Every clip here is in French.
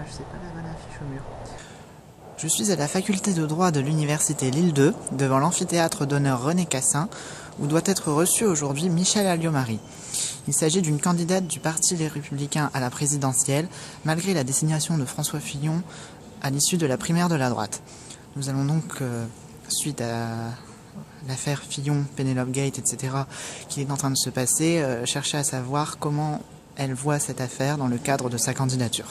c'est pas la bonne affiche au mur. Je suis à la faculté de droit de l'université Lille 2, devant l'amphithéâtre d'honneur René Cassin, où doit être reçu aujourd'hui Michèle Alliot-Marie. Il s'agit d'une candidate du Parti Les Républicains à la présidentielle, malgré la désignation de François Fillon à l'issue de la primaire de la droite. Nous allons donc, suite à l'affaire Fillon, Penelope Gate, etc., qui est en train de se passer, chercher à savoir comment elle voit cette affaire dans le cadre de sa candidature.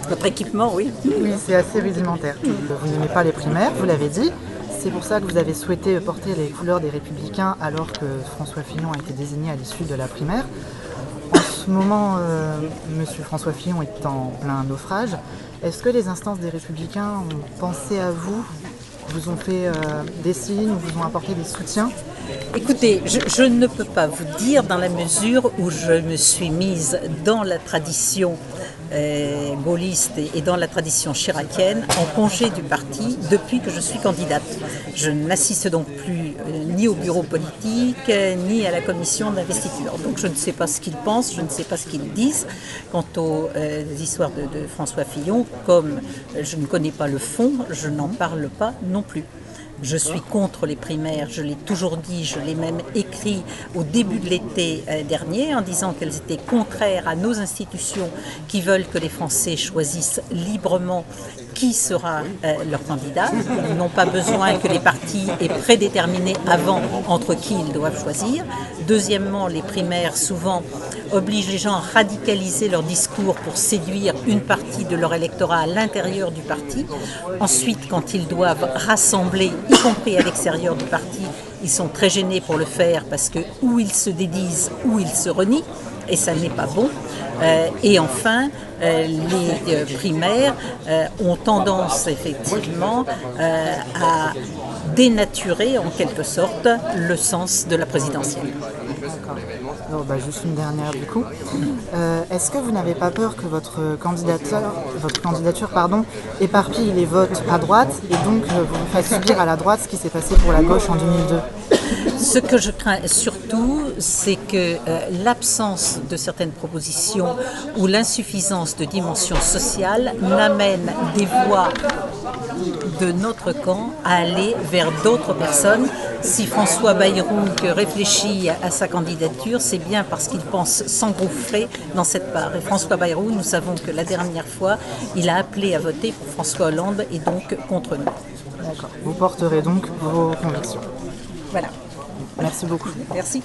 Notre équipement, oui. Oui, c'est assez rudimentaire. Vous n'aimez pas les primaires, vous l'avez dit. C'est pour ça que vous avez souhaité porter les couleurs des Républicains alors que François Fillon a été désigné à l'issue de la primaire. En ce moment, Monsieur François Fillon est en plein naufrage. Est-ce que les instances des Républicains ont pensé à vous, vous ont fait des signes, vous ont apporté des soutiens? Écoutez, je ne peux pas vous dire dans la mesure où je me suis mise dans la tradition gaulliste et dans la tradition chiracienne en congé du parti depuis que je suis candidate. Je n'assiste donc plus ni au bureau politique ni à la commission d'investiture. Donc je ne sais pas ce qu'ils pensent, je ne sais pas ce qu'ils disent quant aux histoires de François Fillon. Comme je ne connais pas le fond, je n'en parle pas non plus. Je suis contre les primaires, je l'ai toujours dit, je l'ai même écrit au début de l'été dernier en disant qu'elles étaient contraires à nos institutions qui veulent que les Français choisissent librement qui sera leur candidat. Ils n'ont pas besoin que les partis aient prédéterminé avant entre qui ils doivent choisir. Deuxièmement, les primaires souvent obligent les gens à radicaliser leur discours pour séduire une partie de leur électorat à l'intérieur du parti. Ensuite, quand ils doivent rassembler, y compris à l'extérieur du parti, ils sont très gênés pour le faire parce que ou ils se dédisent ou ils se renient, et ça n'est pas bon. Et enfin, les primaires ont tendance effectivement à dénaturer en quelque sorte le sens de la présidentielle. D'accord. Bon, juste une dernière du coup. Est-ce que vous n'avez pas peur que votre candidature éparpille les votes à droite et donc vous fasse subir à la droite ce qui s'est passé pour la gauche en 2002? Ce que je crains surtout, c'est que l'absence de certaines propositions ou l'insuffisance de dimension sociale n'amène des voix de notre camp à aller vers d'autres personnes. Si François Bayrou réfléchit à sa candidature, c'est bien parce qu'il pense s'engouffrer dans cette part. Et François Bayrou, nous savons que la dernière fois, il a appelé à voter pour François Hollande et donc contre nous. D'accord. Vous porterez donc vos convictions. Voilà. Merci beaucoup. Merci.